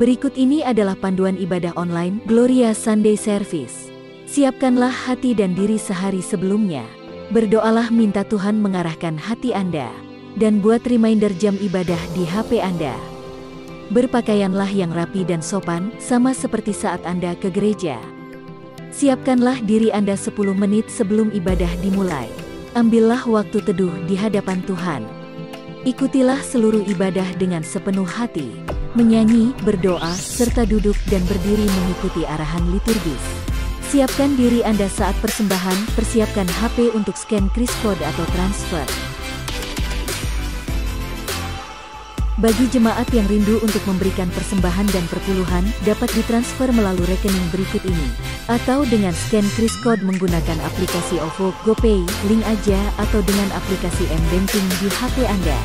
Berikut ini adalah panduan ibadah online Gloria Sunday Service. Siapkanlah hati dan diri sehari sebelumnya. Berdoalah minta Tuhan mengarahkan hati Anda. Dan buat reminder jam ibadah di HP Anda. Berpakaianlah yang rapi dan sopan, sama seperti saat Anda ke gereja. Siapkanlah diri Anda 10 menit sebelum ibadah dimulai. Ambillah waktu teduh di hadapan Tuhan. Ikutilah seluruh ibadah dengan sepenuh hati. Menyanyi, berdoa, serta duduk dan berdiri mengikuti arahan liturgis. Siapkan diri Anda saat persembahan, persiapkan HP untuk scan kris kode atau transfer. Bagi jemaat yang rindu untuk memberikan persembahan dan perpuluhan, dapat ditransfer melalui rekening berikut ini. Atau dengan scan kris kode menggunakan aplikasi OVO, GoPay, link aja, atau dengan aplikasi M-Banking di HP Anda.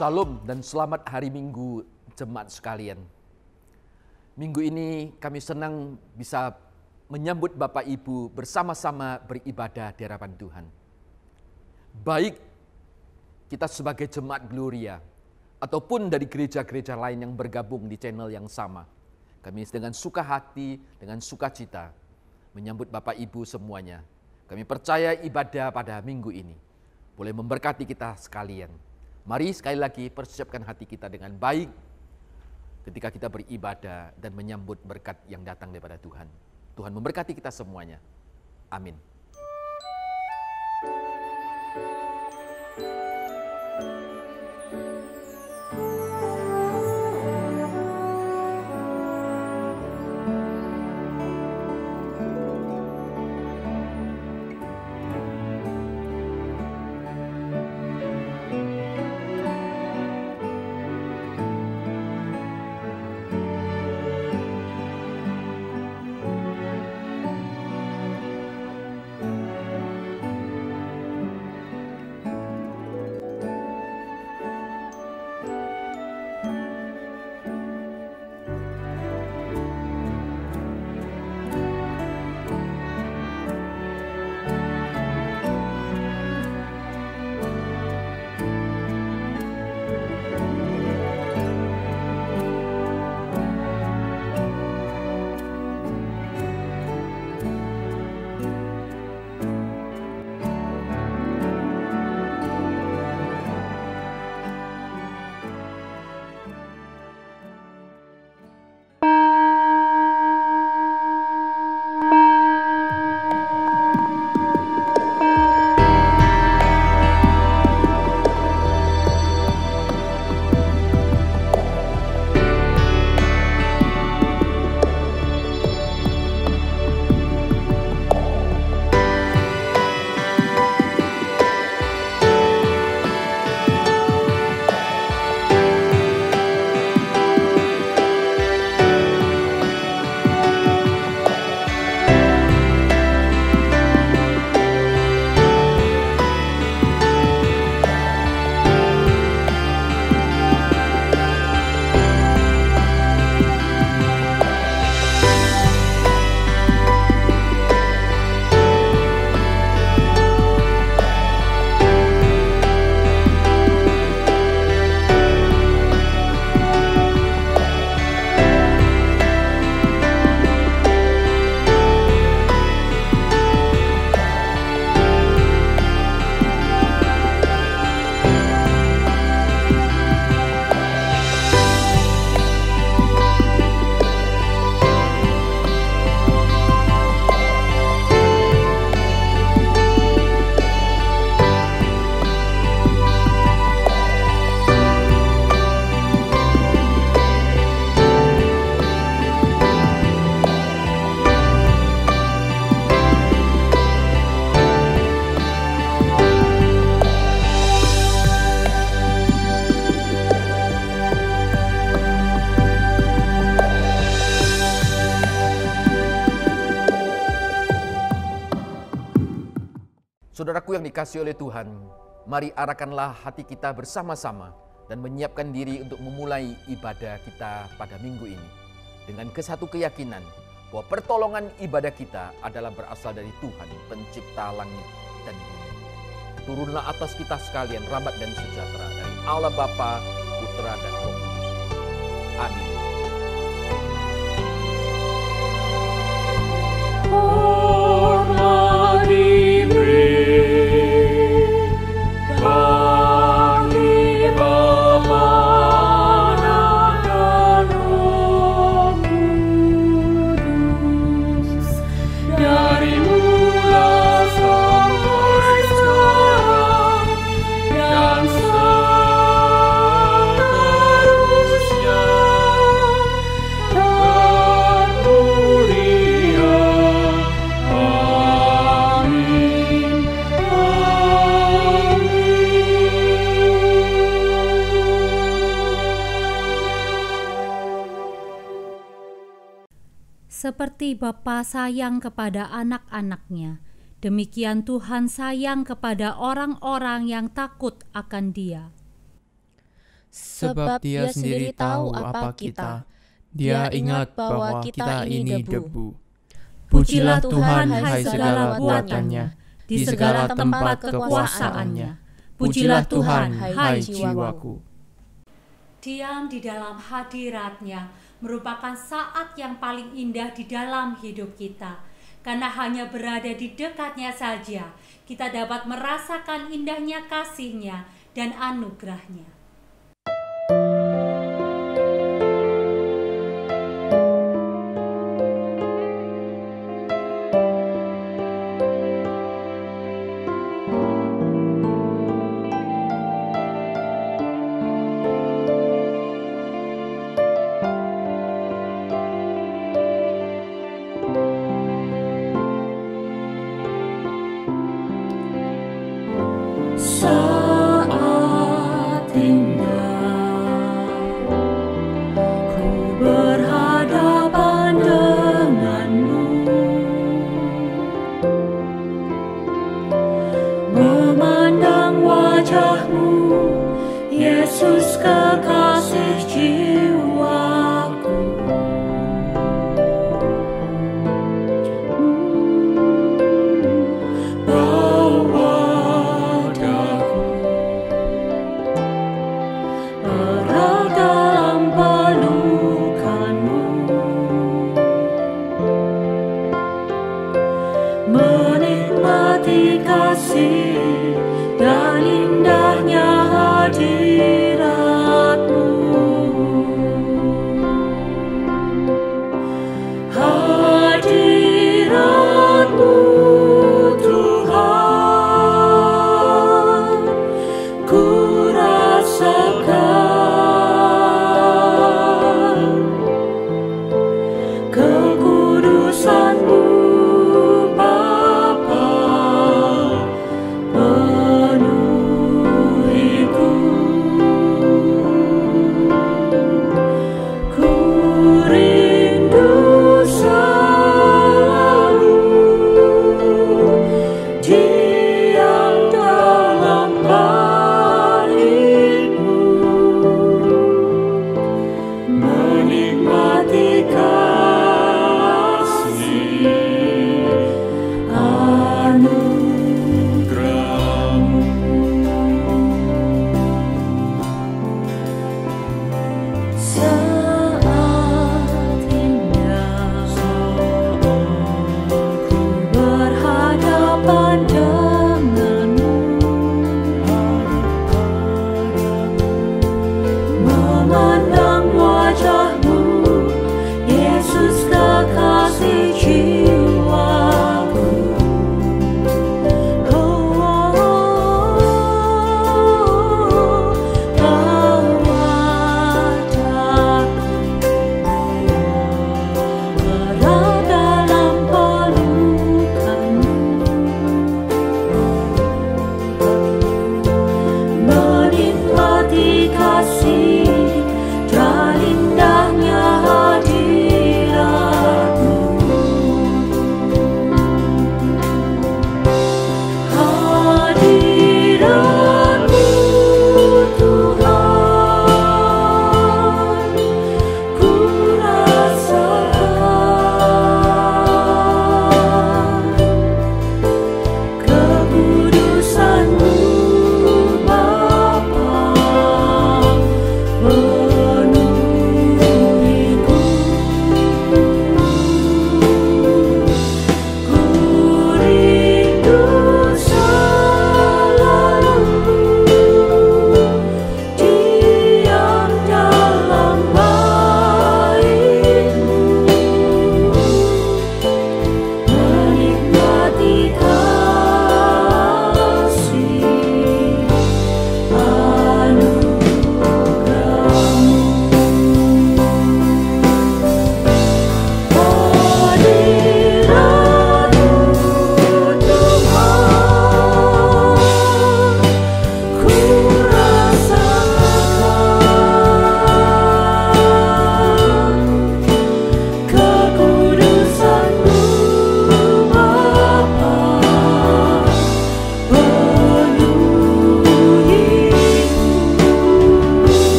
Shalom dan selamat hari Minggu jemaat sekalian. Minggu ini kami senang bisa menyambut Bapak Ibu bersama-sama beribadah di hadapan Tuhan. Baik kita sebagai jemaat Gloria ataupun dari gereja-gereja lain yang bergabung di channel yang sama. Kami dengan suka hati, dengan sukacita menyambut Bapak Ibu semuanya. Kami percaya ibadah pada minggu ini boleh memberkati kita sekalian. Mari sekali lagi persiapkan hati kita dengan baik ketika kita beribadah dan menyambut berkat yang datang daripada Tuhan. Tuhan memberkati kita semuanya. Amin. Saudaraku yang dikasihi oleh Tuhan, mari arahkanlah hati kita bersama-sama dan menyiapkan diri untuk memulai ibadah kita pada minggu ini. Dengan kesatu keyakinan bahwa pertolongan ibadah kita adalah berasal dari Tuhan, pencipta langit dan bumi. Turunlah atas kita sekalian rahmat dan sejahtera dari Allah Bapa, Putra dan Roh Kudus. Amin. Seperti Bapa sayang kepada anak-anaknya, demikian Tuhan sayang kepada orang-orang yang takut akan Dia. Sebab Dia sendiri tahu apa kita. Dia ingat bahwa kita ini debu. Pujilah Tuhan, hai segala buatannya, di segala tempat kekuasaannya. Pujilah Tuhan, hai jiwaku. Diam di dalam hadirat-Nya merupakan saat yang paling indah di dalam hidup kita. Karena hanya berada di dekatnya saja, kita dapat merasakan indahnya kasih-Nya dan anugerah-Nya. Saat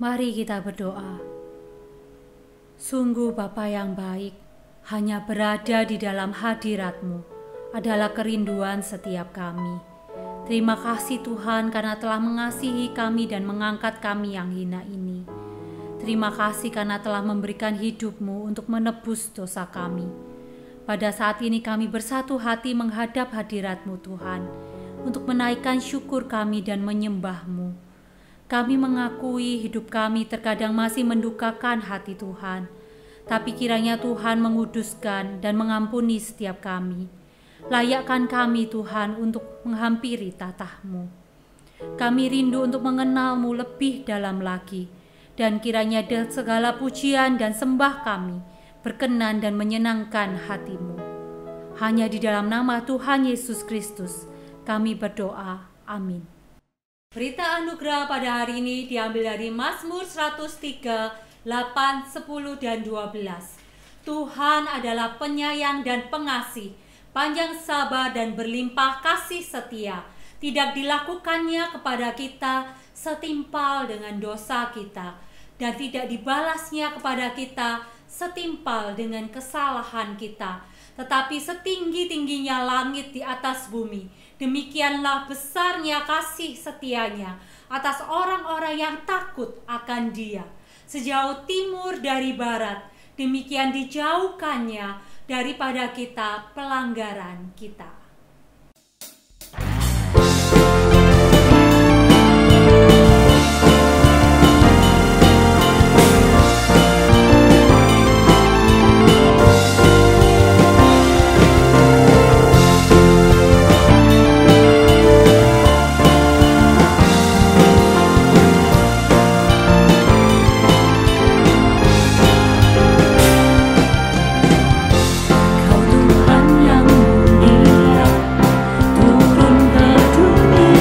Mari kita berdoa. Sungguh Bapa yang baik, hanya berada di dalam hadirat-Mu adalah kerinduan setiap kami. Terima kasih Tuhan karena telah mengasihi kami dan mengangkat kami yang hina ini. Terima kasih karena telah memberikan hidup-Mu untuk menebus dosa kami. Pada saat ini kami bersatu hati menghadap hadirat-Mu Tuhan, untuk menaikkan syukur kami dan menyembah-Mu. Kami mengakui hidup kami terkadang masih mendukakan hati Tuhan, tapi kiranya Tuhan menguduskan dan mengampuni setiap kami. Layakkan kami Tuhan untuk menghampiri tatah-Mu. Kami rindu untuk mengenal-Mu lebih dalam lagi, dan kiranya segala pujian dan sembah kami berkenan dan menyenangkan hati-Mu. Hanya di dalam nama Tuhan Yesus Kristus kami berdoa. Amin. Berita anugerah pada hari ini diambil dari Mazmur 103, 8, 10, dan 12. Tuhan adalah penyayang dan pengasih, panjang sabar dan berlimpah kasih setia. Tidak dilakukannya kepada kita setimpal dengan dosa kita, dan tidak dibalasnya kepada kita setimpal dengan kesalahan kita. Tetapi setinggi-tingginya langit di atas bumi, demikianlah besarnya kasih setianya atas orang-orang yang takut akan Dia. Sejauh timur dari barat, demikian dijauhkannya daripada kita pelanggaran kita. Tuhan yang mulia turun ke dunia.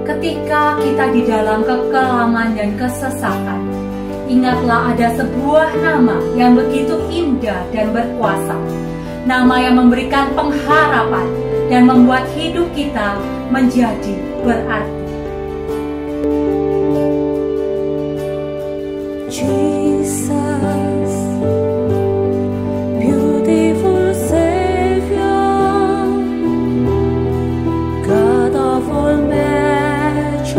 Ketika kita di dalam kekelaman dan kesesakan, ingatlah ada sebuah nama yang begitu indah dan berkuasa. Nama yang memberikan pengharapan dan membuat hidup kita menjadi berarti. Jesus, beautiful Savior, God of all majesty,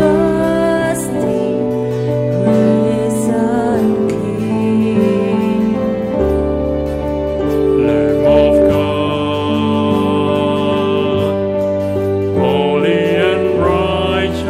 risen King, Lamb of God, holy and righteous.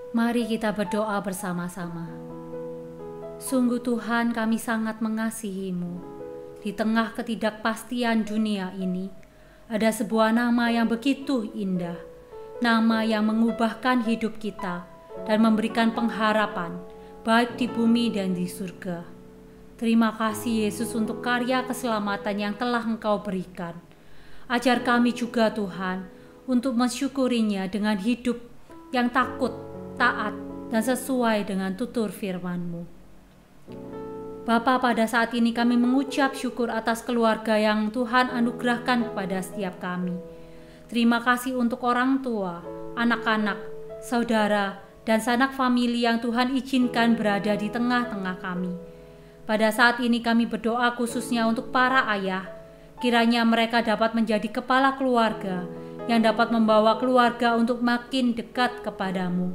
Mari kita berdoa bersama-sama. Sungguh Tuhan, kami sangat mengasihi-Mu. Di tengah ketidakpastian dunia ini, ada sebuah nama yang begitu indah, nama yang mengubahkan hidup kita dan memberikan pengharapan, baik di bumi dan di surga. Terima kasih Yesus untuk karya keselamatan yang telah Engkau berikan. Ajar kami juga Tuhan, untuk mensyukurinya dengan hidup yang takut, taat, dan sesuai dengan tutur firman-Mu. Bapa, pada saat ini kami mengucap syukur atas keluarga yang Tuhan anugerahkan kepada setiap kami. Terima kasih untuk orang tua, anak-anak, saudara, dan sanak famili yang Tuhan izinkan berada di tengah-tengah kami. Pada saat ini kami berdoa khususnya untuk para ayah, kiranya mereka dapat menjadi kepala keluarga yang dapat membawa keluarga untuk makin dekat kepadamu.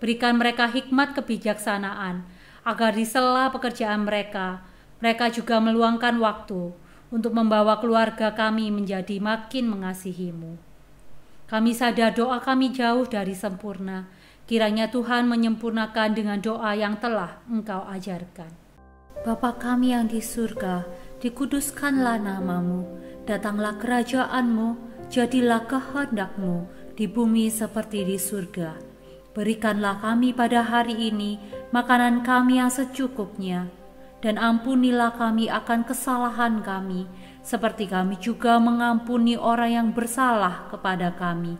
Berikan mereka hikmat kebijaksanaan, agar di sela pekerjaan mereka juga meluangkan waktu untuk membawa keluarga kami menjadi makin mengasihi-Mu. Kami sadar doa kami jauh dari sempurna, kiranya Tuhan menyempurnakan dengan doa yang telah Engkau ajarkan. Bapa kami yang di surga, dikuduskanlah nama-Mu, datanglah kerajaan-Mu, jadilah kehendak-Mu di bumi seperti di surga. Berikanlah kami pada hari ini makanan kami yang secukupnya, dan ampunilah kami akan kesalahan kami, seperti kami juga mengampuni orang yang bersalah kepada kami.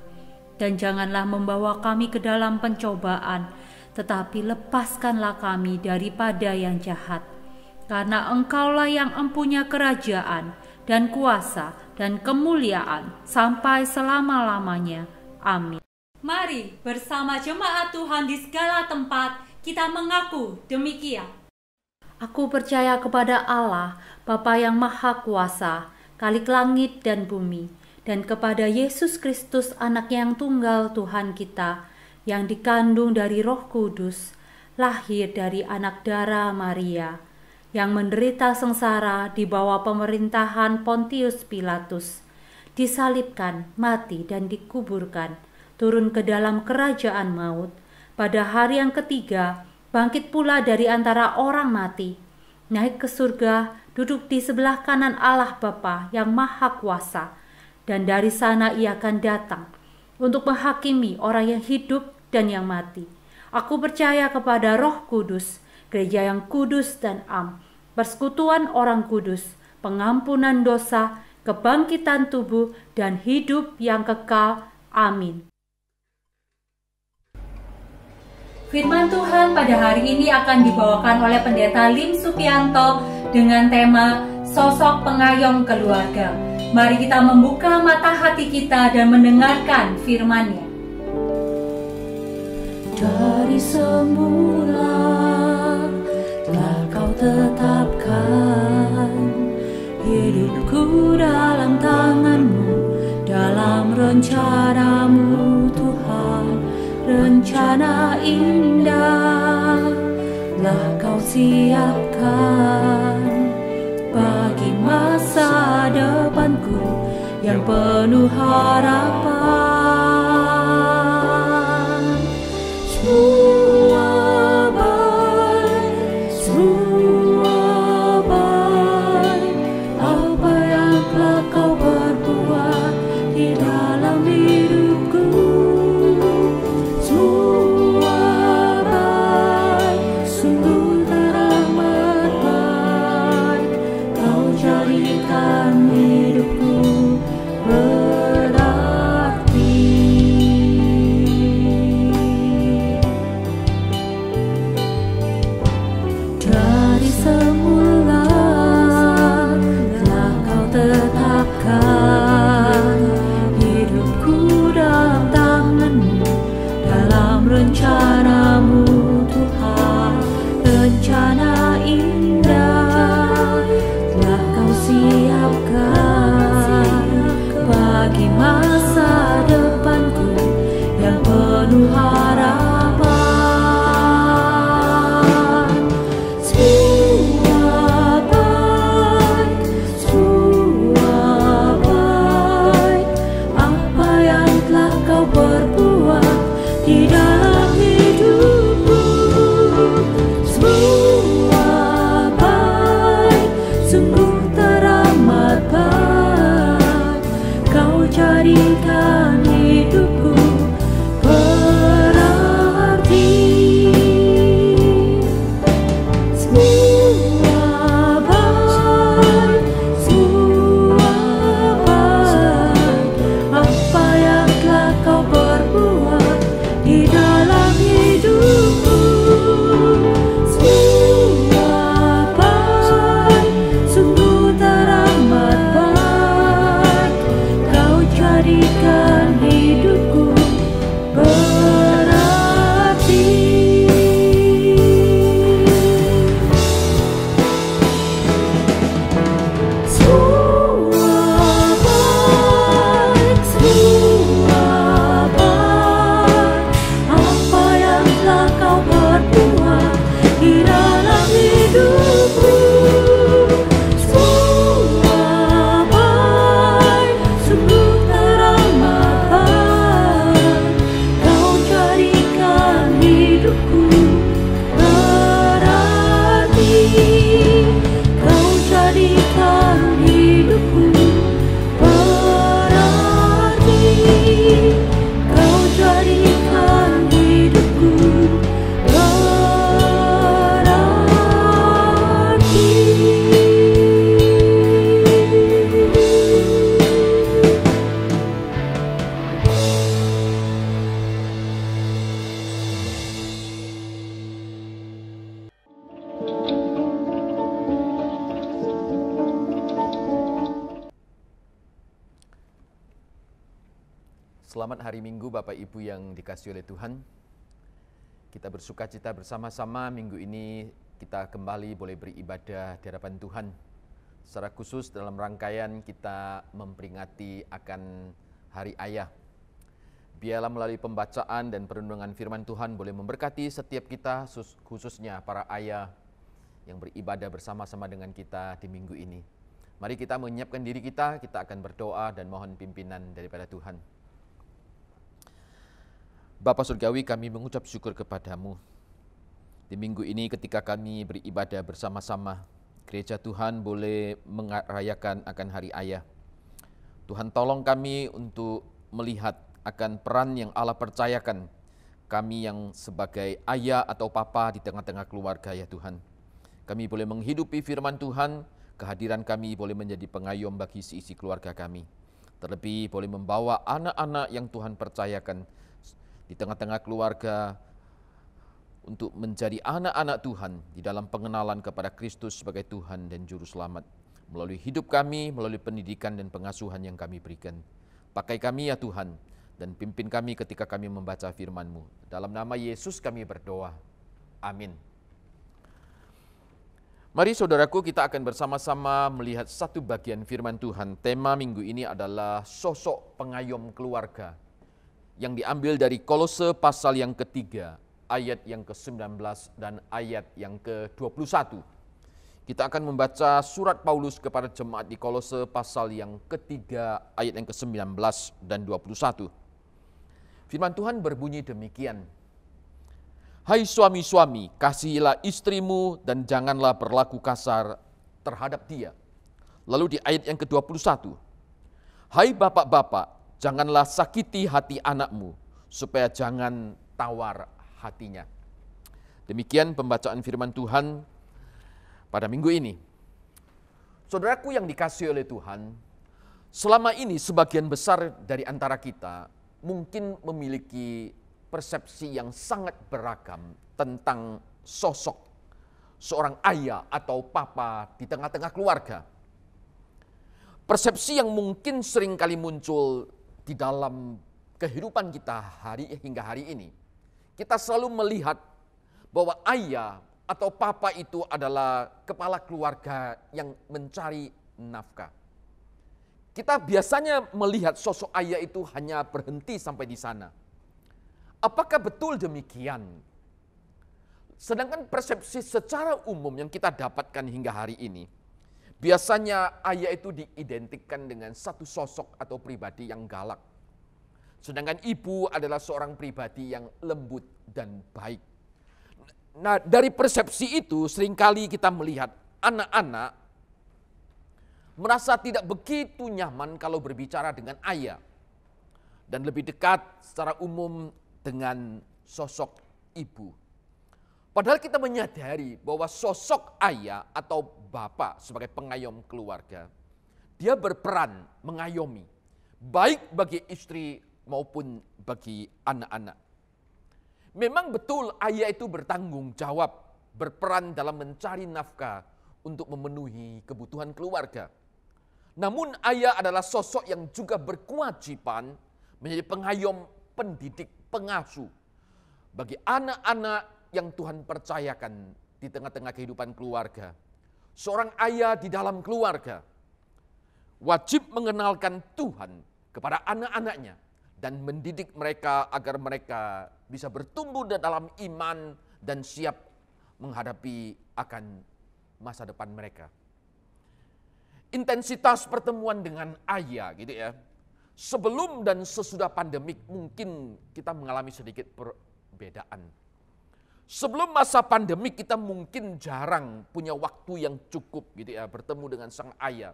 Dan janganlah membawa kami ke dalam pencobaan, tetapi lepaskanlah kami daripada yang jahat. Karena Engkaulah yang empunya kerajaan, dan kuasa, dan kemuliaan, sampai selama-lamanya. Amin. Mari bersama jemaat Tuhan di segala tempat kita mengaku demikian. Aku percaya kepada Allah, Bapa yang Maha Kuasa, Khalik langit dan bumi, dan kepada Yesus Kristus, Anak yang tunggal Tuhan kita, yang dikandung dari Roh Kudus, lahir dari anak darah Maria, yang menderita sengsara di bawah pemerintahan Pontius Pilatus, disalibkan, mati dan dikuburkan, turun ke dalam kerajaan maut, pada hari yang ketiga bangkit pula dari antara orang mati, naik ke surga, duduk di sebelah kanan Allah Bapa yang Maha Kuasa, dan dari sana Ia akan datang untuk menghakimi orang yang hidup dan yang mati. Aku percaya kepada Roh Kudus, gereja yang kudus dan am, persekutuan orang kudus, pengampunan dosa, kebangkitan tubuh, dan hidup yang kekal. Amin. Firman Tuhan pada hari ini akan dibawakan oleh Pendeta Lim Supianto dengan tema Sosok Pengayom Keluarga. Mari kita membuka mata hati kita dan mendengarkan firman-Nya. Dari semula telah Kau tetapkan hidupku dalam tangan-Mu, dalam rencana-Mu Tuhan. Rencana indah telah Kau siapkan bagi masa depanku yang penuh harapan. Semua baik, apa yang telah Kau berbuat di dalam hidupku. Rencana-Mu Tuhan, rencana indah telah Kau siapkan bagi masa depanku yang penuh harapan. Semua baik, apa yang telah Kau berbuat di dalam hidup. Selamat hari Minggu Bapak Ibu yang dikasihi oleh Tuhan. Kita bersuka cita bersama-sama minggu ini kita kembali boleh beribadah di hadapan Tuhan. Secara khusus dalam rangkaian kita memperingati akan Hari Ayah. Biarlah melalui pembacaan dan perenungan firman Tuhan boleh memberkati setiap kita, khususnya para ayah yang beribadah bersama-sama dengan kita di minggu ini. Mari kita menyiapkan diri kita akan berdoa dan mohon pimpinan daripada Tuhan. Bapa Surgawi, kami mengucap syukur kepadamu. Di minggu ini ketika kami beribadah bersama-sama, gereja Tuhan boleh merayakan akan Hari Ayah. Tuhan tolong kami untuk melihat akan peran yang Allah percayakan kami yang sebagai ayah atau papa di tengah-tengah keluarga ya Tuhan. Kami boleh menghidupi firman Tuhan, kehadiran kami boleh menjadi pengayom bagi isi keluarga kami. Terlebih boleh membawa anak-anak yang Tuhan percayakan di tengah-tengah keluarga untuk menjadi anak-anak Tuhan di dalam pengenalan kepada Kristus sebagai Tuhan dan Juru Selamat. Melalui hidup kami, melalui pendidikan dan pengasuhan yang kami berikan. Pakai kami ya Tuhan, dan pimpin kami ketika kami membaca firman-Mu. Dalam nama Yesus kami berdoa. Amin. Mari saudaraku, kita akan bersama-sama melihat satu bagian firman Tuhan. Tema minggu ini adalah sosok pengayom keluarga, yang diambil dari Kolose pasal yang ketiga, ayat yang ke-19 dan ayat yang ke-21. Kita akan membaca surat Paulus kepada jemaat di Kolose pasal yang ketiga, ayat yang ke-19 dan 21. Firman Tuhan berbunyi demikian. Hai suami-suami, kasihilah istrimu dan janganlah berlaku kasar terhadap dia. Lalu di ayat yang ke-21. Hai bapak-bapak, janganlah sakiti hati anakmu, supaya jangan tawar hatinya. Demikian pembacaan firman Tuhan pada minggu ini. Saudaraku yang dikasihi oleh Tuhan, selama ini sebagian besar dari antara kita mungkin memiliki persepsi yang sangat beragam tentang sosok seorang ayah atau papa di tengah-tengah keluarga. Persepsi yang mungkin seringkali muncul di dalam kehidupan kita hingga hari ini, kita selalu melihat bahwa ayah atau papa itu adalah kepala keluarga yang mencari nafkah. Kita biasanya melihat sosok ayah itu hanya berhenti sampai di sana. Apakah betul demikian? Sedangkan persepsi secara umum yang kita dapatkan hingga hari ini, biasanya ayah itu diidentikan dengan satu sosok atau pribadi yang galak. Sedangkan ibu adalah seorang pribadi yang lembut dan baik. Nah, dari persepsi itu seringkali kita melihat anak-anak merasa tidak begitu nyaman kalau berbicara dengan ayah. Dan lebih dekat secara umum dengan sosok ibu. Padahal kita menyadari bahwa sosok ayah atau bapak sebagai pengayom keluarga, dia berperan mengayomi, baik bagi istri maupun bagi anak-anak. Memang betul ayah itu bertanggung jawab, berperan dalam mencari nafkah untuk memenuhi kebutuhan keluarga. Namun ayah adalah sosok yang juga berkewajiban menjadi pengayom, pendidik, pengasuh bagi anak-anak yang Tuhan percayakan di tengah-tengah kehidupan keluarga. Seorang ayah di dalam keluarga wajib mengenalkan Tuhan kepada anak-anaknya dan mendidik mereka agar mereka bisa bertumbuh dalam iman dan siap menghadapi akan masa depan mereka. Intensitas pertemuan dengan ayah gitu ya, sebelum dan sesudah pandemik mungkin kita mengalami sedikit perbedaan. Sebelum masa pandemik kita mungkin jarang punya waktu yang cukup gitu ya bertemu dengan sang ayah.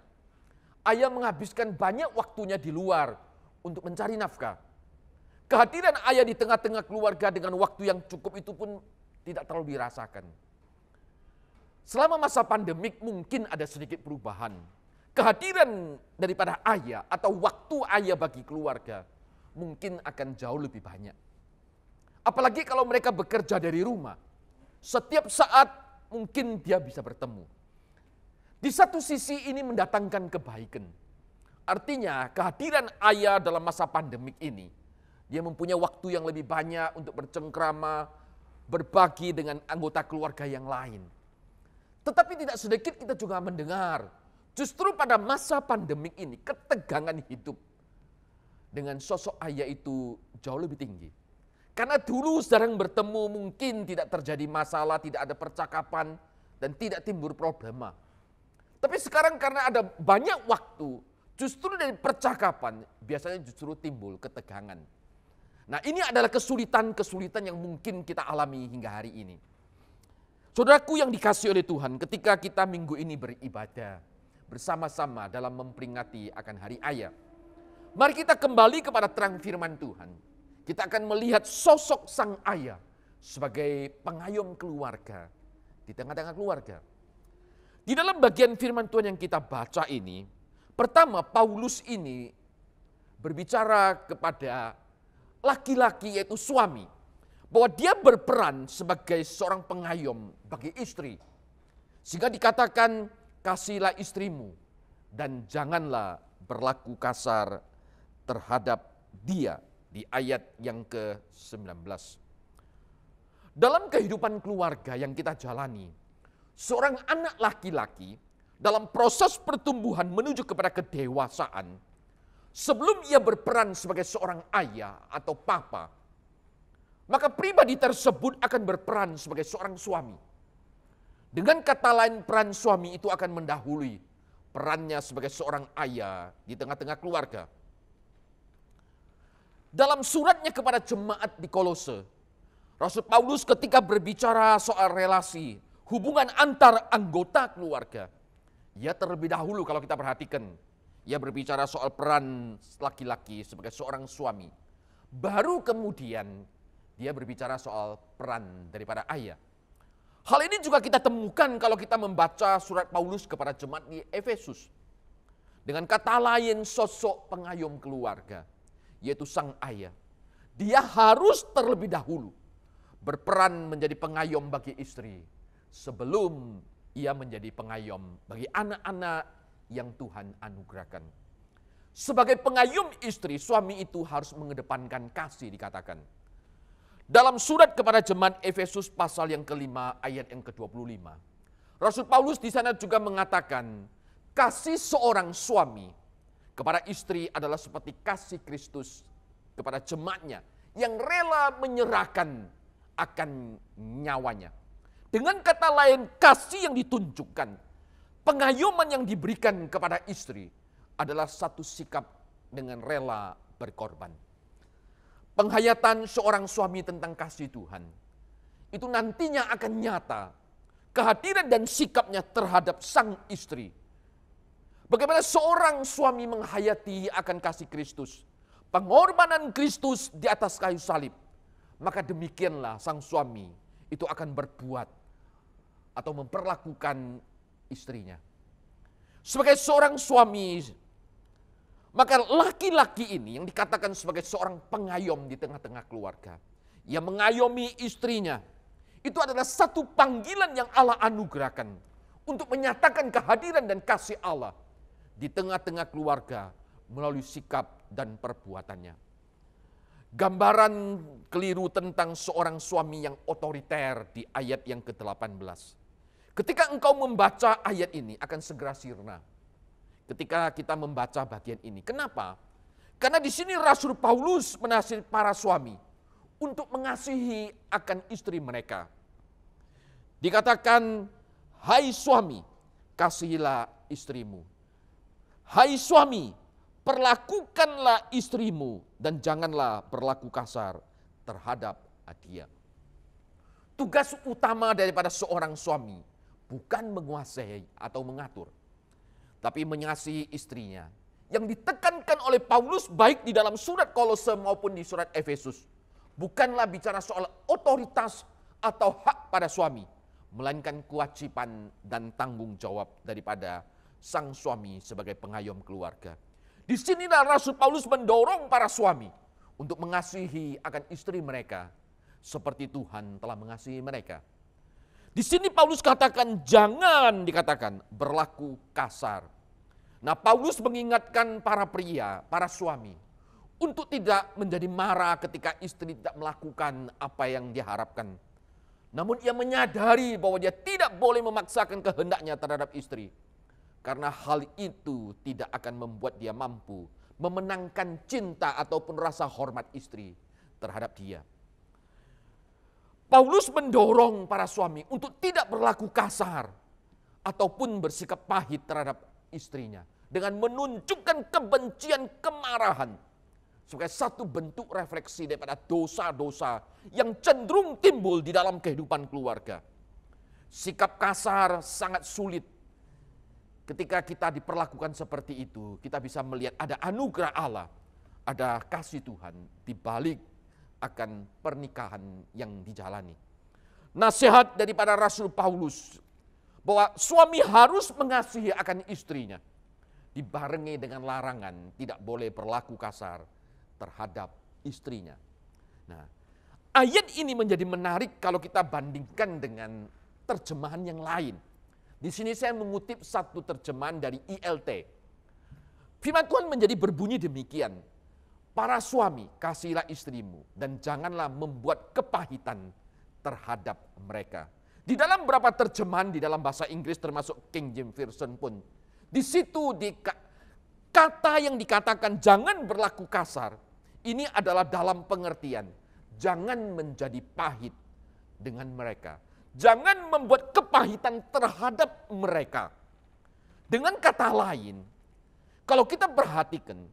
Ayah menghabiskan banyak waktunya di luar untuk mencari nafkah. Kehadiran ayah di tengah-tengah keluarga dengan waktu yang cukup itu pun tidak terlalu dirasakan. Selama masa pandemik mungkin ada sedikit perubahan. Kehadiran daripada ayah atau waktu ayah bagi keluarga mungkin akan jauh lebih banyak. Apalagi kalau mereka bekerja dari rumah. Setiap saat mungkin dia bisa bertemu. Di satu sisi ini mendatangkan kebaikan. Artinya kehadiran ayah dalam masa pandemik ini Dia mempunyai waktu yang lebih banyak untuk bercengkrama, berbagi dengan anggota keluarga yang lain. Tetapi tidak sedikit kita juga mendengar, justru pada masa pandemik ini, ketegangan hidup dengan sosok ayah itu jauh lebih tinggi. Karena dulu jarang bertemu, mungkin tidak terjadi masalah, tidak ada percakapan, dan tidak timbul problema. Tapi sekarang karena ada banyak waktu, justru dari percakapan biasanya justru timbul ketegangan. Nah, ini adalah kesulitan-kesulitan yang mungkin kita alami hingga hari ini. Saudaraku yang dikasihi oleh Tuhan, ketika kita minggu ini beribadah bersama-sama dalam memperingati akan Hari Ayah, mari kita kembali kepada terang firman Tuhan. Kita akan melihat sosok sang ayah sebagai pengayom keluarga di tengah-tengah keluarga. Di dalam bagian firman Tuhan yang kita baca ini, pertama Paulus ini berbicara kepada laki-laki yaitu suami, bahwa dia berperan sebagai seorang pengayom bagi istri. Sehingga dikatakan, kasihilah istrimu dan janganlah berlaku kasar terhadap dia, di ayat yang ke-19. Dalam kehidupan keluarga yang kita jalani, seorang anak laki-laki dalam proses pertumbuhan menuju kepada kedewasaan, sebelum ia berperan sebagai seorang ayah atau papa, maka pribadi tersebut akan berperan sebagai seorang suami. Dengan kata lain, peran suami itu akan mendahului perannya sebagai seorang ayah di tengah-tengah keluarga. Dalam suratnya kepada jemaat di Kolose, Rasul Paulus ketika berbicara soal relasi, hubungan antar anggota keluarga, ia terlebih dahulu kalau kita perhatikan, ia berbicara soal peran laki-laki sebagai seorang suami. Baru kemudian dia berbicara soal peran daripada ayah. Hal ini juga kita temukan kalau kita membaca surat Paulus kepada jemaat di Efesus. Dengan kata lain, sosok pengayom keluarga, yaitu sang ayah. Dia harus terlebih dahulu berperan menjadi pengayom bagi istri sebelum ia menjadi pengayom bagi anak-anak yang Tuhan anugerahkan. Sebagai pengayom istri, suami itu harus mengedepankan kasih, dikatakan. Dalam surat kepada jemaat Efesus pasal yang ke-5 ayat yang ke-25, Rasul Paulus di sana juga mengatakan, kasih seorang suami kepada istri adalah seperti kasih Kristus kepada jemaatnya yang rela menyerahkan akan nyawanya. Dengan kata lain, kasih yang ditunjukkan, pengayoman yang diberikan kepada istri adalah satu sikap dengan rela berkorban. Penghayatan seorang suami tentang kasih Tuhan itu nantinya akan nyata kehadiran dan sikapnya terhadap sang istri. Bagaimana seorang suami menghayati akan kasih Kristus, pengorbanan Kristus di atas kayu salib, maka demikianlah sang suami itu akan berbuat atau memperlakukan istrinya. Sebagai seorang suami, maka laki-laki ini yang dikatakan sebagai seorang pengayom di tengah-tengah keluarga, yang mengayomi istrinya, itu adalah satu panggilan yang Allah anugerahkan untuk menyatakan kehadiran dan kasih Allah di tengah-tengah keluarga melalui sikap dan perbuatannya. Gambaran keliru tentang seorang suami yang otoriter di ayat yang ke-18. Ketika engkau membaca ayat ini akan segera sirna. Ketika kita membaca bagian ini. Kenapa? Karena di sini Rasul Paulus menasihati para suami untuk mengasihi akan istri mereka. Dikatakan, hai suami, kasihilah istrimu. Hai suami, perlakukanlah istrimu dan janganlah berlaku kasar terhadap dia. Tugas utama daripada seorang suami bukan menguasai atau mengatur, tapi mengasihi istrinya. Yang ditekankan oleh Paulus baik di dalam surat Kolose maupun di surat Efesus, bukanlah bicara soal otoritas atau hak pada suami, melainkan kewajiban dan tanggung jawab daripada sang suami sebagai pengayom keluarga. Di sinilah Rasul Paulus mendorong para suami untuk mengasihi akan istri mereka seperti Tuhan telah mengasihi mereka. Di sini Paulus katakan jangan dikatakan berlaku kasar. Nah, Paulus mengingatkan para pria, para suami untuk tidak menjadi marah ketika istri tidak melakukan apa yang dia harapkan. Namun ia menyadari bahwa dia tidak boleh memaksakan kehendaknya terhadap istri. Karena hal itu tidak akan membuat dia mampu memenangkan cinta ataupun rasa hormat istri terhadap dia. Paulus mendorong para suami untuk tidak berlaku kasar ataupun bersikap pahit terhadap istrinya dengan menunjukkan kebencian, kemarahan sebagai satu bentuk refleksi daripada dosa-dosa yang cenderung timbul di dalam kehidupan keluarga. Sikap kasar sangat sulit. Ketika kita diperlakukan seperti itu, kita bisa melihat ada anugerah Allah, ada kasih Tuhan di balik akan pernikahan yang dijalani. Nasihat daripada Rasul Paulus bahwa suami harus mengasihi akan istrinya, dibarengi dengan larangan tidak boleh berlaku kasar terhadap istrinya. Nah, ayat ini menjadi menarik kalau kita bandingkan dengan terjemahan yang lain. Di sini saya mengutip satu terjemahan dari ILT. Firman Tuhan menjadi berbunyi demikian. Para suami, kasihilah istrimu dan janganlah membuat kepahitan terhadap mereka. Di dalam beberapa terjemahan di dalam bahasa Inggris termasuk King James Version pun, di situ kata yang dikatakan jangan berlaku kasar, ini adalah dalam pengertian jangan menjadi pahit dengan mereka. Jangan membuat kepahitan terhadap mereka. Dengan kata lain, kalau kita perhatikan,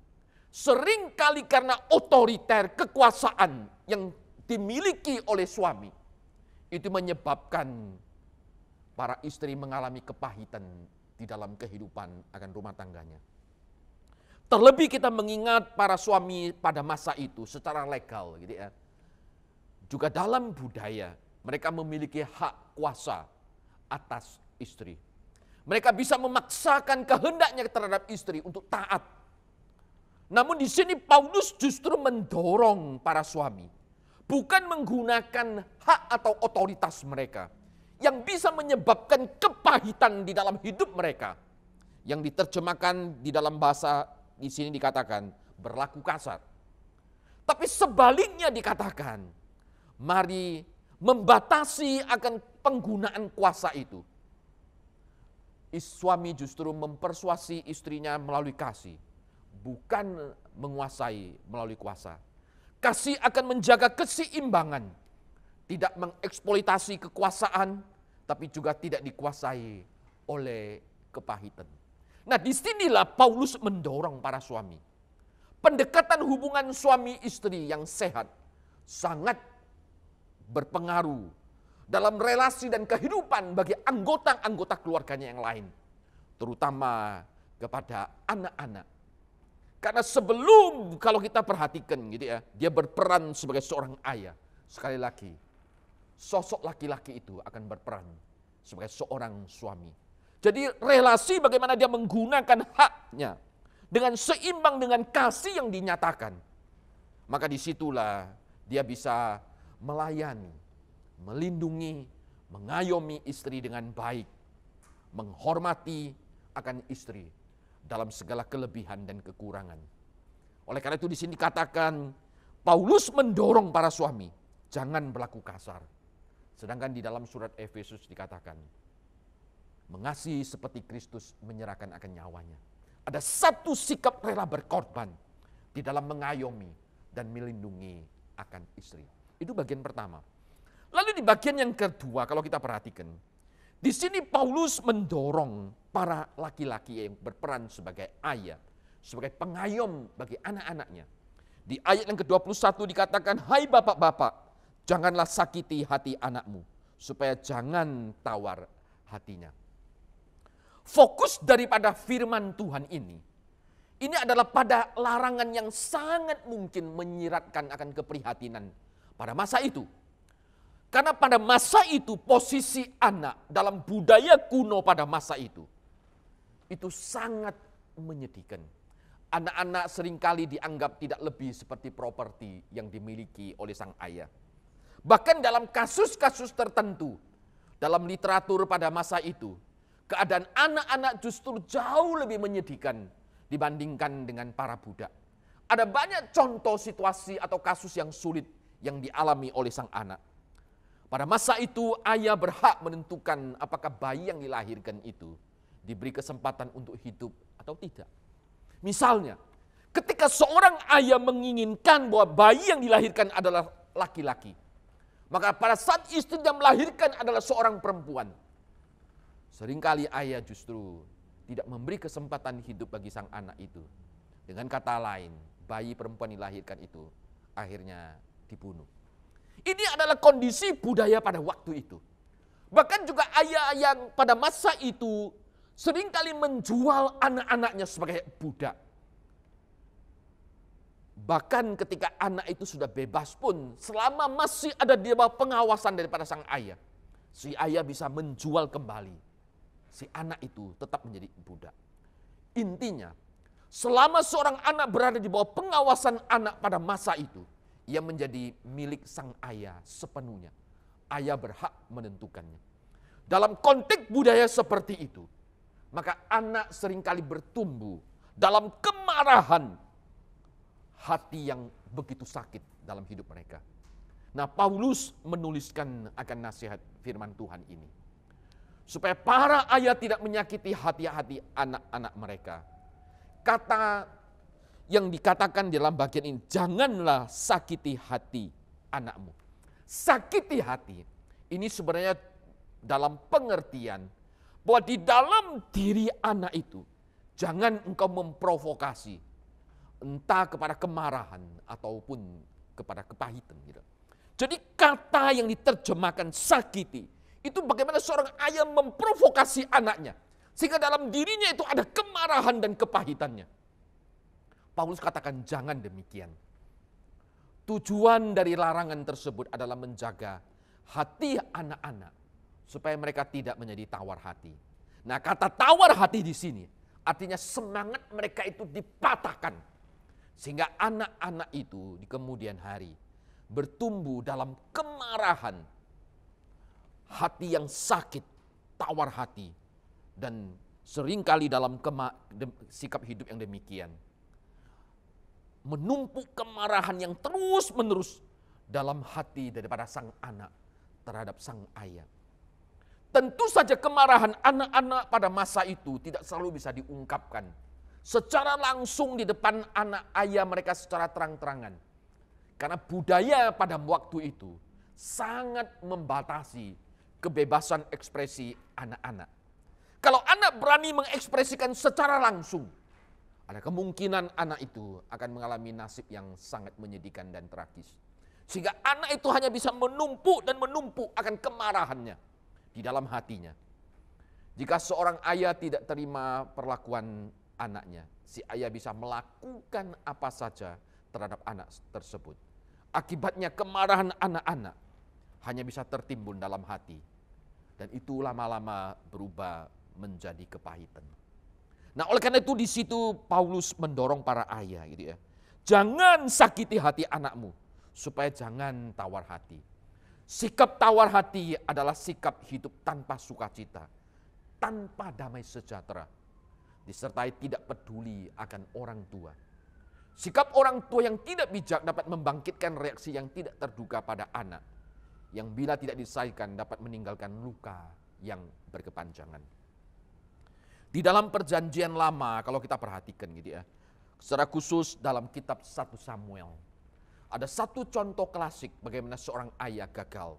sering kali karena otoriter kekuasaan yang dimiliki oleh suami, itu menyebabkan para istri mengalami kepahitan di dalam kehidupan akan rumah tangganya. Terlebih kita mengingat para suami pada masa itu secara legal gitu ya. Juga dalam budaya mereka memiliki hak kuasa atas istri. Mereka bisa memaksakan kehendaknya terhadap istri untuk taat. Namun di sini Paulus justru mendorong para suami bukan menggunakan hak atau otoritas mereka yang bisa menyebabkan kepahitan di dalam hidup mereka. Yang diterjemahkan di dalam bahasa di sini dikatakan berlaku kasar. Tapi sebaliknya dikatakan, mari membatasi akan penggunaan kuasa itu. Suami justru mempersuasi istrinya melalui kasih, bukan menguasai melalui kuasa. Kasih akan menjaga keseimbangan, tidak mengeksploitasi kekuasaan, tapi juga tidak dikuasai oleh kepahitan. Nah, disinilah Paulus mendorong para suami. Pendekatan hubungan suami istri yang sehat sangat berpengaruh dalam relasi dan kehidupan bagi anggota-anggota keluarganya yang lain. Terutama kepada anak-anak. Karena sebelum kalau kita perhatikan gitu ya, dia berperan sebagai seorang ayah. Sekali lagi, sosok laki-laki itu akan berperan sebagai seorang suami. Jadi relasi bagaimana dia menggunakan haknya dengan seimbang dengan kasih yang dinyatakan. Maka disitulah dia bisa melayani, melindungi, mengayomi istri dengan baik, menghormati akan istri dalam segala kelebihan dan kekurangan. Oleh karena itu di sini dikatakan Paulus mendorong para suami jangan berlaku kasar. Sedangkan di dalam surat Efesus dikatakan mengasihi seperti Kristus menyerahkan akan nyawanya. Ada satu sikap rela berkorban di dalam mengayomi dan melindungi akan istri. Itu bagian pertama. Lalu di bagian yang kedua kalau kita perhatikan, di sini Paulus mendorong para laki-laki yang berperan sebagai ayah, sebagai pengayom bagi anak-anaknya. Di ayat yang ke-21 dikatakan, hai bapak-bapak, janganlah sakiti hati anakmu, supaya jangan tawar hatinya. Fokus daripada firman Tuhan ini adalah pada larangan yang sangat mungkin menyiratkan akan keprihatinan pada masa itu. Karena pada masa itu posisi anak dalam budaya kuno pada masa itu sangat menyedihkan. Anak-anak seringkali dianggap tidak lebih seperti properti yang dimiliki oleh sang ayah. Bahkan dalam kasus-kasus tertentu, dalam literatur pada masa itu, keadaan anak-anak justru jauh lebih menyedihkan dibandingkan dengan para budak. ada banyak contoh situasi atau kasus yang sulit yang dialami oleh sang anak. Pada masa itu ayah berhak menentukan apakah bayi yang dilahirkan itu diberi kesempatan untuk hidup atau tidak. Misalnya, ketika seorang ayah menginginkan bahwa bayi yang dilahirkan adalah laki-laki, maka pada saat istrinya melahirkan adalah seorang perempuan, seringkali ayah justru tidak memberi kesempatan hidup bagi sang anak itu. Dengan kata lain, bayi perempuan dilahirkan itu akhirnya dibunuh. Ini adalah kondisi budaya pada waktu itu. Bahkan juga ayah yang pada masa itu seringkali menjual anak-anaknya sebagai budak. Bahkan ketika anak itu sudah bebas pun, selama masih ada di bawah pengawasan daripada sang ayah, si ayah bisa menjual kembali. Si anak itu tetap menjadi budak. Intinya, selama seorang anak berada di bawah pengawasan anak pada masa itu, ia menjadi milik sang ayah sepenuhnya. Ayah berhak menentukannya. Dalam konteks budaya seperti itu, maka anak seringkali bertumbuh dalam kemarahan, hati yang begitu sakit dalam hidup mereka. Nah, Paulus menuliskan akan nasihat firman Tuhan ini, supaya para ayah tidak menyakiti hati-hati anak-anak mereka. Kata yang dikatakan di dalam bagian ini, janganlah sakiti hati anakmu. Sakiti hati, ini sebenarnya dalam pengertian bahwa di dalam diri anak itu, jangan engkau memprovokasi, entah kepada kemarahan ataupun kepada kepahitan. Gitu. Jadi kata yang diterjemahkan sakiti, itu bagaimana seorang ayah memprovokasi anaknya, sehingga dalam dirinya itu ada kemarahan dan kepahitannya. Paulus katakan jangan demikian. Tujuan dari larangan tersebut adalah menjaga hati anak-anak supaya mereka tidak menjadi tawar hati. Nah, kata tawar hati di sini artinya semangat mereka itu dipatahkan sehingga anak-anak itu di kemudian hari bertumbuh dalam kemarahan, hati yang sakit, tawar hati, dan seringkali dalam sikap hidup yang demikian menumpuk kemarahan yang terus-menerus dalam hati daripada sang anak terhadap sang ayah. Tentu saja kemarahan anak-anak pada masa itu tidak selalu bisa diungkapkan secara langsung di depan anak ayah mereka secara terang-terangan. Karena budaya pada waktu itu sangat membatasi kebebasan ekspresi anak-anak. Kalau anak berani mengekspresikan secara langsung, ada kemungkinan anak itu akan mengalami nasib yang sangat menyedihkan dan tragis. Sehingga anak itu hanya bisa menumpuk dan menumpuk akan kemarahannya di dalam hatinya. Jika seorang ayah tidak terima perlakuan anaknya, si ayah bisa melakukan apa saja terhadap anak tersebut. Akibatnya kemarahan anak-anak hanya bisa tertimbun dalam hati. Dan itu lama-lama berubah menjadi kepahitan. Nah, oleh karena itu di situ Paulus mendorong para ayah gitu ya. Jangan sakiti hati anakmu supaya jangan tawar hati. Sikap tawar hati adalah sikap hidup tanpa sukacita, tanpa damai sejahtera, disertai tidak peduli akan orang tua. Sikap orang tua yang tidak bijak dapat membangkitkan reaksi yang tidak terduga pada anak, yang bila tidak diselesaikan dapat meninggalkan luka yang berkepanjangan. Di dalam perjanjian lama kalau kita perhatikan gitu ya, secara khusus dalam kitab 1 Samuel, ada satu contoh klasik bagaimana seorang ayah gagal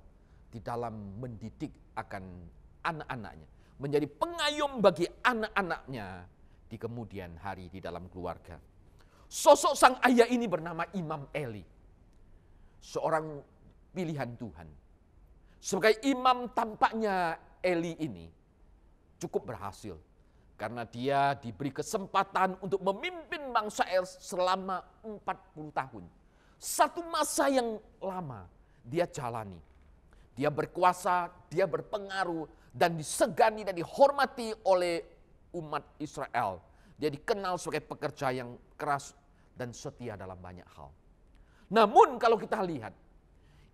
di dalam mendidik akan anak-anaknya, menjadi pengayom bagi anak-anaknya di kemudian hari di dalam keluarga. Sosok sang ayah ini bernama Imam Eli, seorang pilihan Tuhan. Sebagai imam tampaknya Eli ini cukup berhasil. Karena dia diberi kesempatan untuk memimpin bangsa Israel selama 40 tahun. Satu masa yang lama dia jalani. Dia berkuasa, dia berpengaruh, dan disegani dan dihormati oleh umat Israel. Dia dikenal sebagai pekerja yang keras dan setia dalam banyak hal. Namun kalau kita lihat,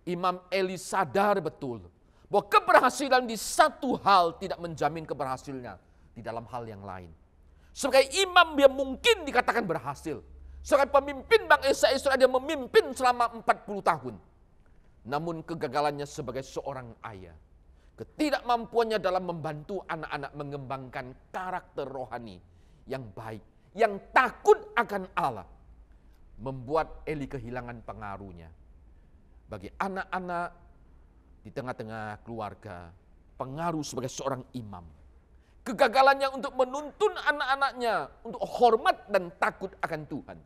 Imam Eli sadar betul bahwa keberhasilan di satu hal tidak menjamin keberhasilannya di dalam hal yang lain. Sebagai imam dia mungkin dikatakan berhasil, Sebagai pemimpin bangsa Israel, dia memimpin selama 40 tahun. Namun kegagalannya sebagai seorang ayah, ketidakmampuannya dalam membantu anak-anak mengembangkan karakter rohani yang baik, yang takut akan Allah, membuat Eli kehilangan pengaruhnya. Bagi anak-anak di tengah-tengah keluarga, pengaruh sebagai seorang imam. Kegagalannya untuk menuntun anak-anaknya untuk hormat dan takut akan Tuhan,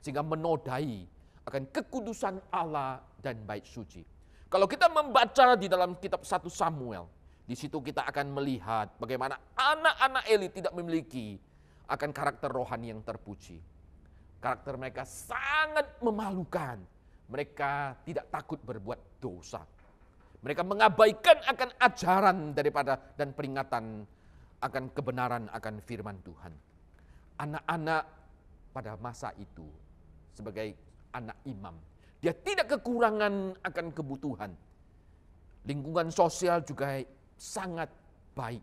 sehingga menodai akan kekudusan Allah dan bait suci. Kalau kita membaca di dalam kitab 1 Samuel, di situ kita akan melihat bagaimana anak-anak Eli tidak memiliki akan karakter rohani yang terpuji. Karakter mereka sangat memalukan. Mereka tidak takut berbuat dosa. Mereka mengabaikan akan ajaran daripada dan peringatan akan kebenaran akan firman Tuhan. Anak-anak pada masa itu sebagai anak imam, dia tidak kekurangan akan kebutuhan. Lingkungan sosial juga sangat baik.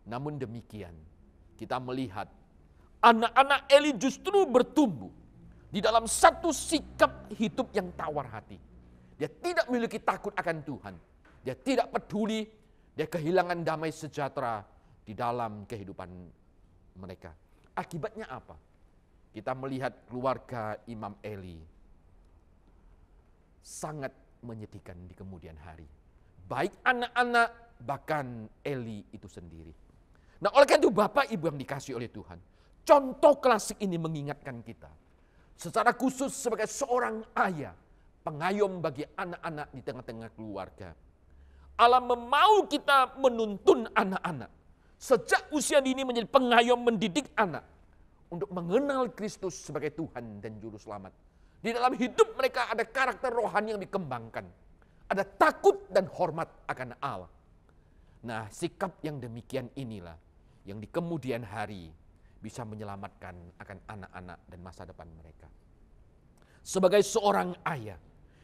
Namun demikian, kita melihat anak-anak Eli justru bertumbuh di dalam satu sikap hidup yang tawar hati. Dia tidak memiliki takut akan Tuhan. Dia tidak peduli, dia kehilangan damai sejahtera di dalam kehidupan mereka. Akibatnya apa? Kita melihat keluarga Imam Eli sangat menyedihkan di kemudian hari. Baik anak-anak, bahkan Eli itu sendiri. Nah, oleh karena itu Bapak Ibu yang dikasihi oleh Tuhan, contoh klasik ini mengingatkan kita, secara khusus sebagai seorang ayah, pengayom bagi anak-anak di tengah-tengah keluarga. Allah memau kita menuntun anak-anak sejak usia dini menjadi pengayom mendidik anak untuk mengenal Kristus sebagai Tuhan dan Juru Selamat. Di dalam hidup mereka ada karakter rohani yang dikembangkan. Ada takut dan hormat akan Allah. Nah, sikap yang demikian inilah yang di kemudian hari bisa menyelamatkan akan anak-anak dan masa depan mereka. Sebagai seorang ayah,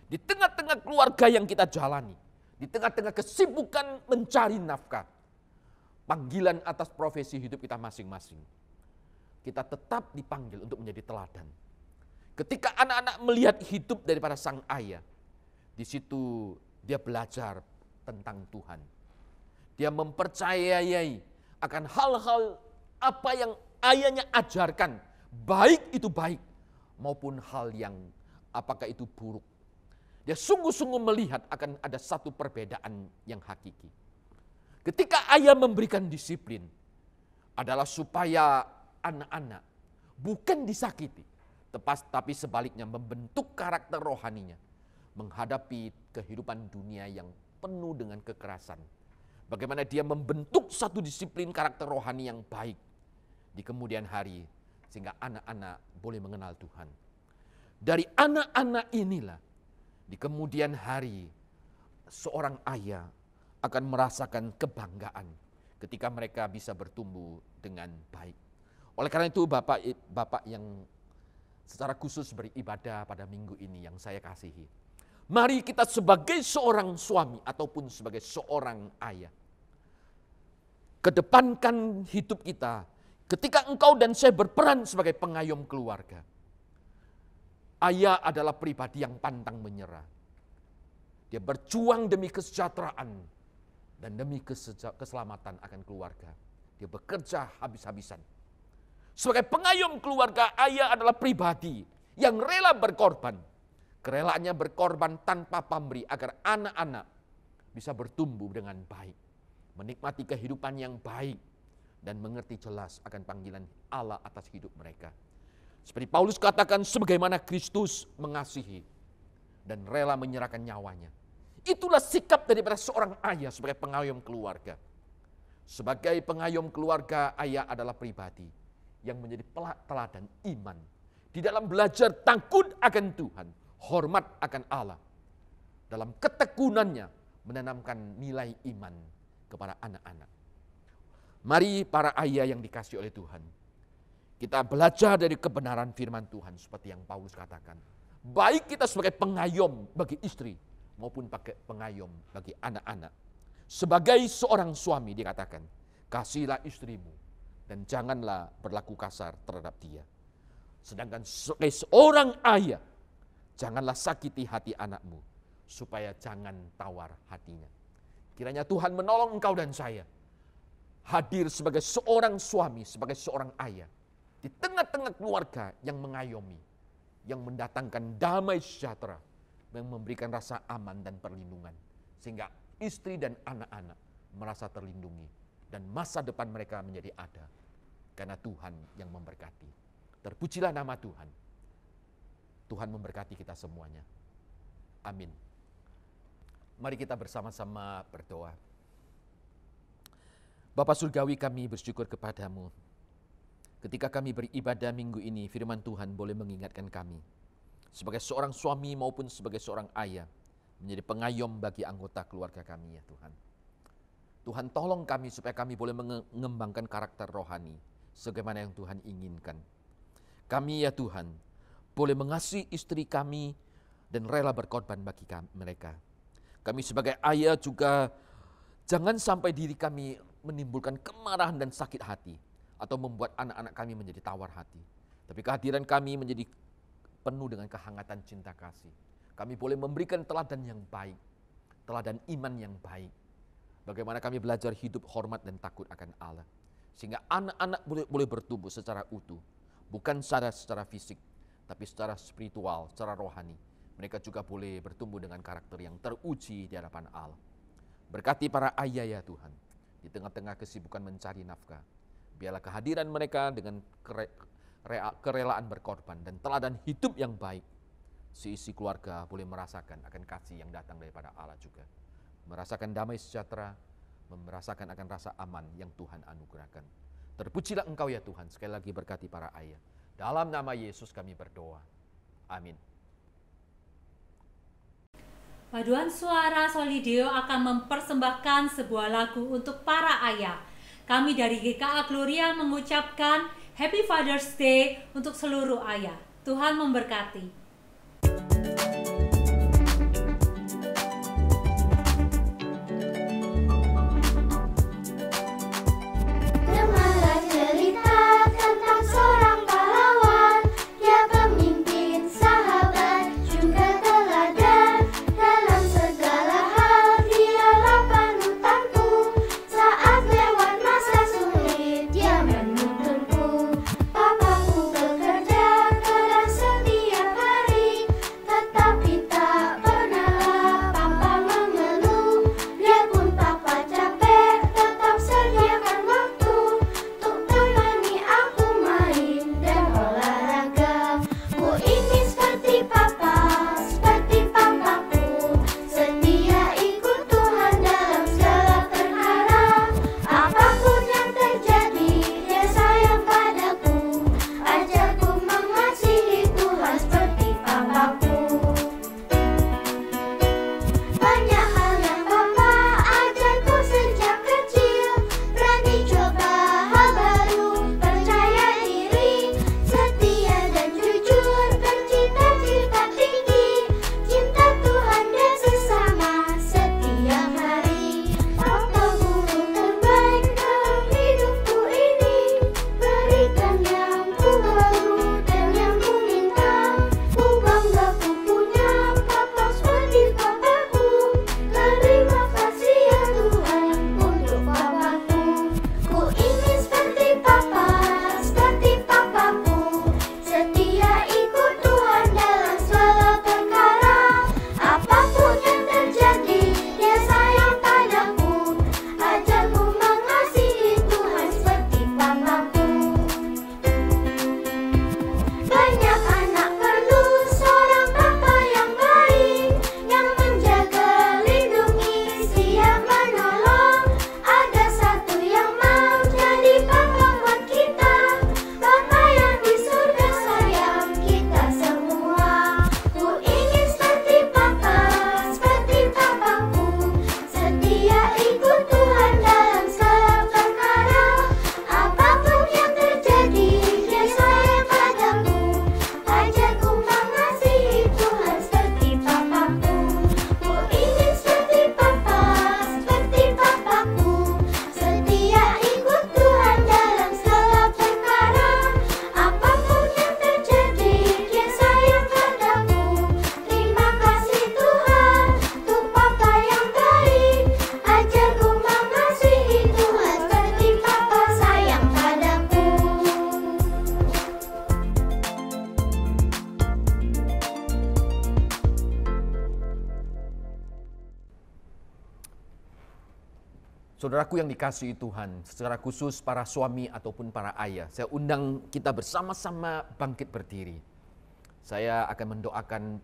di tengah-tengah keluarga yang kita jalani, di tengah-tengah kesibukan mencari nafkah, panggilan atas profesi hidup kita masing-masing, kita tetap dipanggil untuk menjadi teladan. Ketika anak-anak melihat hidup daripada sang ayah, di situ dia belajar tentang Tuhan. Dia mempercayai akan hal-hal apa yang ayahnya ajarkan, baik itu baik maupun hal yang apakah itu buruk. Dia sungguh-sungguh melihat akan ada satu perbedaan yang hakiki. Ketika ayah memberikan disiplin adalah supaya anak-anak bukan disakiti, tapi sebaliknya membentuk karakter rohaninya menghadapi kehidupan dunia yang penuh dengan kekerasan. Bagaimana dia membentuk satu disiplin karakter rohani yang baik di kemudian hari sehingga anak-anak boleh mengenal Tuhan. Dari anak-anak inilah di kemudian hari seorang ayah akan merasakan kebanggaan ketika mereka bisa bertumbuh dengan baik. Oleh karena itu Bapak yang secara khusus beribadah pada minggu ini yang saya kasihi, mari kita sebagai seorang suami ataupun sebagai seorang ayah, kedepankan hidup kita ketika engkau dan saya berperan sebagai pengayom keluarga. Ayah adalah pribadi yang pantang menyerah. Dia berjuang demi kesejahteraan dan demi keselamatan akan keluarga. Dia bekerja habis-habisan. Sebagai pengayom keluarga, ayah adalah pribadi yang rela berkorban. Kerelaannya berkorban tanpa pamrih agar anak-anak bisa bertumbuh dengan baik. Menikmati kehidupan yang baik dan mengerti jelas akan panggilan Allah atas hidup mereka. Seperti Paulus katakan, sebagaimana Kristus mengasihi dan rela menyerahkan nyawanya. Itulah sikap daripada seorang ayah sebagai pengayom keluarga. Sebagai pengayom keluarga, ayah adalah pribadi yang menjadi teladan iman di dalam belajar takut akan Tuhan, hormat akan Allah. Dalam ketekunannya menanamkan nilai iman kepada anak-anak. Mari para ayah yang dikasihi oleh Tuhan, kita belajar dari kebenaran firman Tuhan seperti yang Paulus katakan. Baik kita sebagai pengayom bagi istri maupun pengayom bagi anak-anak. Sebagai seorang suami dikatakan, kasihilah istrimu dan janganlah berlaku kasar terhadap dia. Sedangkan sebagai seorang ayah, janganlah sakiti hati anakmu, supaya jangan tawar hatinya. Kiranya Tuhan menolong engkau dan saya, hadir sebagai seorang suami, sebagai seorang ayah, di tengah-tengah keluarga yang mengayomi, yang mendatangkan damai sejahtera, yang memberikan rasa aman dan perlindungan, sehingga istri dan anak-anak merasa terlindungi, dan masa depan mereka menjadi ada, karena Tuhan yang memberkati. Terpujilah nama Tuhan. Tuhan memberkati kita semuanya. Amin. Mari kita bersama-sama berdoa. Bapa Surgawi, kami bersyukur kepadamu. Ketika kami beribadah minggu ini, firman Tuhan boleh mengingatkan kami, sebagai seorang suami maupun sebagai seorang ayah, menjadi pengayom bagi anggota keluarga kami ya Tuhan. Tuhan tolong kami supaya kami boleh mengembangkan karakter rohani, sebagaimana yang Tuhan inginkan. Kami ya Tuhan, boleh mengasihi istri kami dan rela berkorban bagi mereka. Kami sebagai ayah juga jangan sampai diri kami menimbulkan kemarahan dan sakit hati, atau membuat anak-anak kami menjadi tawar hati. Tapi kehadiran kami menjadi penuh dengan kehangatan cinta kasih. Kami boleh memberikan teladan yang baik, teladan iman yang baik. Bagaimana kami belajar hidup hormat dan takut akan Allah. Sehingga anak-anak boleh bertumbuh secara utuh. Bukan secara fisik, tapi secara spiritual, secara rohani. Mereka juga boleh bertumbuh dengan karakter yang teruji di hadapan Allah. Berkati para ayah ya Tuhan, di tengah-tengah kesibukan mencari nafkah. Biarlah kehadiran mereka dengan kerelaan berkorban dan teladan hidup yang baik. Seisi keluarga boleh merasakan akan kasih yang datang daripada Allah juga. Merasakan damai sejahtera, merasakan akan rasa aman yang Tuhan anugerahkan. Terpujilah Engkau ya Tuhan, sekali lagi berkati para ayah. Dalam nama Yesus kami berdoa. Amin. Paduan Suara Solideo akan mempersembahkan sebuah lagu untuk para ayah. Kami dari GKA Gloria mengucapkan Happy Father's Day untuk seluruh ayah. Tuhan memberkati. Tapi Saudaraku yang dikasihi Tuhan, secara khusus para suami ataupun para ayah, saya undang kita bersama-sama bangkit berdiri. Saya akan mendoakan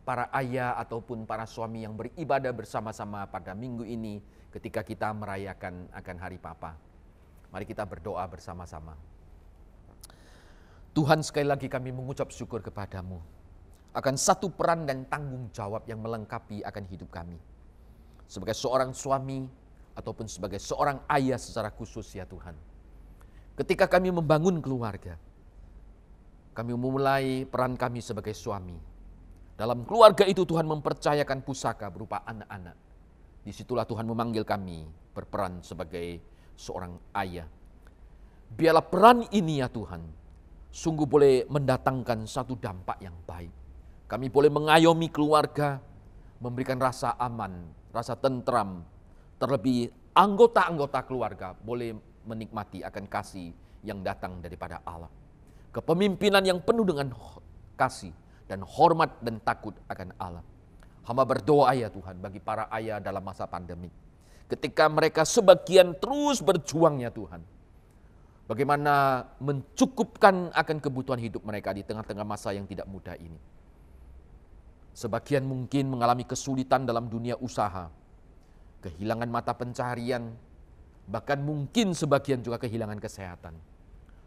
para ayah ataupun para suami yang beribadah bersama-sama pada minggu ini ketika kita merayakan akan Hari Papa. Mari kita berdoa bersama-sama. Tuhan, sekali lagi kami mengucap syukur kepadamu akan satu peran dan tanggung jawab yang melengkapi akan hidup kami. Sebagai seorang suami ataupun sebagai seorang ayah secara khusus ya Tuhan. Ketika kami membangun keluarga, kami memulai peran kami sebagai suami. Dalam keluarga itu Tuhan mempercayakan pusaka berupa anak-anak. Disitulah Tuhan memanggil kami berperan sebagai seorang ayah. Biarlah peran ini ya Tuhan, sungguh boleh mendatangkan satu dampak yang baik. Kami boleh mengayomi keluarga, memberikan rasa aman, rasa tentram. Terlebih anggota-anggota keluarga boleh menikmati akan kasih yang datang daripada Allah. Kepemimpinan yang penuh dengan kasih dan hormat dan takut akan Allah. Hamba berdoa ya Tuhan bagi para ayah dalam masa pandemi. Ketika mereka sebagian terus berjuang ya Tuhan. Bagaimana mencukupkan akan kebutuhan hidup mereka di tengah-tengah masa yang tidak mudah ini. Sebagian mungkin mengalami kesulitan dalam dunia usaha. Kehilangan mata pencaharian, bahkan mungkin sebagian juga kehilangan kesehatan.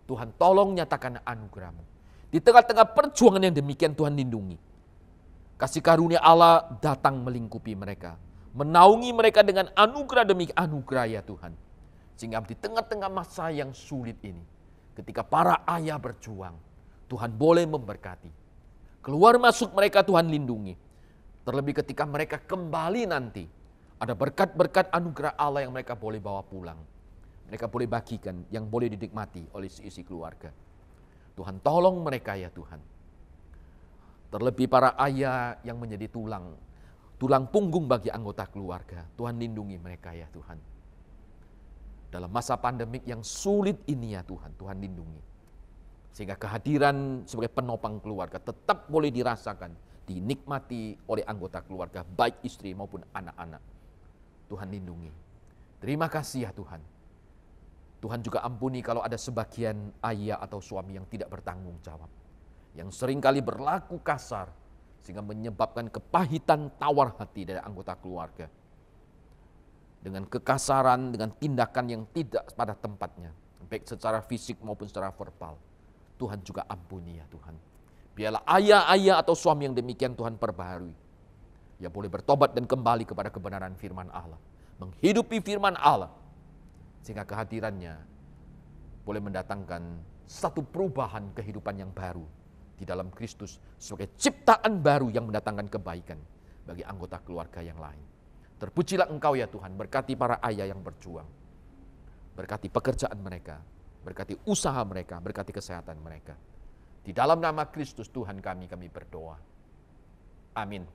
Tuhan tolong nyatakan anugerah-Mu. Di tengah-tengah perjuangan yang demikian Tuhan lindungi. Kasih karunia Allah datang melingkupi mereka. Menaungi mereka dengan anugerah demi anugerah ya Tuhan. Sehingga di tengah-tengah masa yang sulit ini, ketika para ayah berjuang, Tuhan boleh memberkati. Keluar masuk mereka Tuhan lindungi. Terlebih ketika mereka kembali nanti, ada berkat-berkat anugerah Allah yang mereka boleh bawa pulang. Mereka boleh bagikan yang boleh dinikmati oleh seisi keluarga. Tuhan tolong mereka ya Tuhan. Terlebih para ayah yang menjadi tulang punggung bagi anggota keluarga. Tuhan lindungi mereka ya Tuhan. Dalam masa pandemik yang sulit ini ya Tuhan, Tuhan lindungi. Sehingga kehadiran sebagai penopang keluarga tetap boleh dirasakan, dinikmati oleh anggota keluarga, baik istri maupun anak-anak. Tuhan lindungi. Terima kasih ya Tuhan. Tuhan juga ampuni kalau ada sebagian ayah atau suami yang tidak bertanggung jawab. Yang seringkali berlaku kasar sehingga menyebabkan kepahitan tawar hati dari anggota keluarga. Dengan kekasaran, dengan tindakan yang tidak pada tempatnya. Baik secara fisik maupun secara verbal. Tuhan juga ampuni ya Tuhan. Biarlah ayah-ayah atau suami yang demikian Tuhan perbaharui. Ya boleh bertobat dan kembali kepada kebenaran firman Allah. Menghidupi firman Allah. Sehingga kehadirannya boleh mendatangkan satu perubahan kehidupan yang baru. Di dalam Kristus sebagai ciptaan baru yang mendatangkan kebaikan bagi anggota keluarga yang lain. Terpujilah Engkau ya Tuhan. Berkati para ayah yang berjuang. Berkati pekerjaan mereka. Berkati usaha mereka. Berkati kesehatan mereka. Di dalam nama Kristus Tuhan kami berdoa. Amin.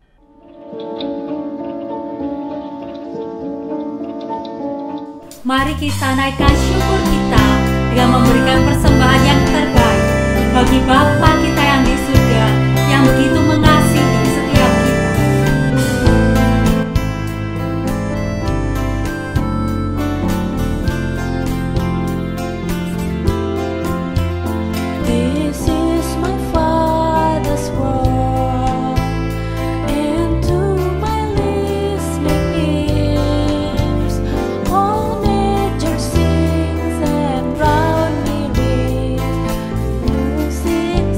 Mari kita naikkan syukur kita dengan memberikan persembahan yang terbaik bagi Bapa kita yang di surga yang begitu mengasihi setiap kita. This is my Father's world, and to my listening ears, all nature sings and round me rings music.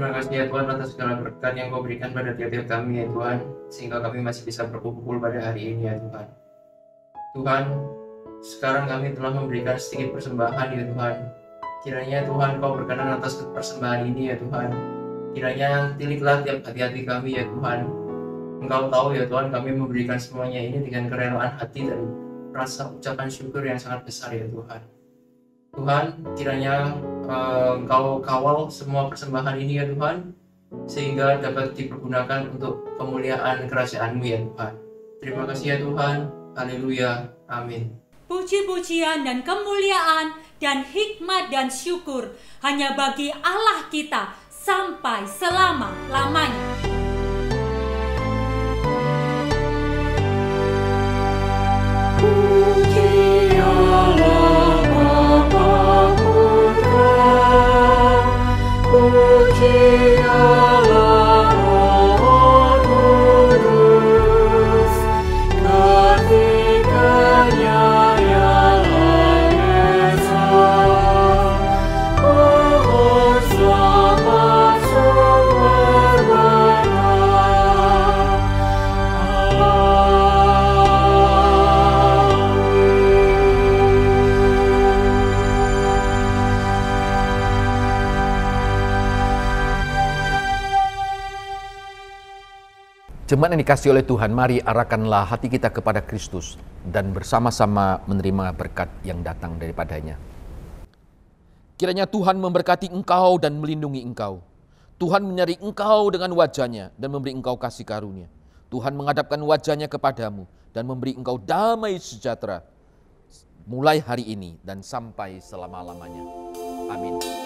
Terima kasih ya Tuhan atas segala berkat yang Kau berikan pada tiap-tiap kami ya Tuhan, sehingga kami masih bisa berkumpul pada hari ini ya Tuhan. Tuhan, sekarang kami telah memberikan sedikit persembahan ya Tuhan. Kiranya Tuhan Kau berkenan atas persembahan ini ya Tuhan. Kiranya tiliklah tiap hati-hati kami ya Tuhan. Engkau tahu ya Tuhan, kami memberikan semuanya ini dengan kerelaan hati dan rasa ucapan syukur yang sangat besar ya Tuhan. Tuhan, kiranya Engkau kawal semua persembahan ini ya Tuhan, sehingga dapat dipergunakan untuk kemuliaan kerajaan-Mu ya Tuhan. Terima kasih ya Tuhan. Haleluya. Amin. Puji-pujian dan kemuliaan dan hikmat dan syukur hanya bagi Allah kita sampai selama-lamanya. Jemaat yang dikasihi oleh Tuhan, mari arahkanlah hati kita kepada Kristus dan bersama-sama menerima berkat yang datang daripadanya. Kiranya Tuhan memberkati engkau dan melindungi engkau. Tuhan menyeri engkau dengan wajah-Nya dan memberi engkau kasih karunia. Tuhan menghadapkan wajah-Nya kepadamu dan memberi engkau damai sejahtera mulai hari ini dan sampai selama-lamanya. Amin.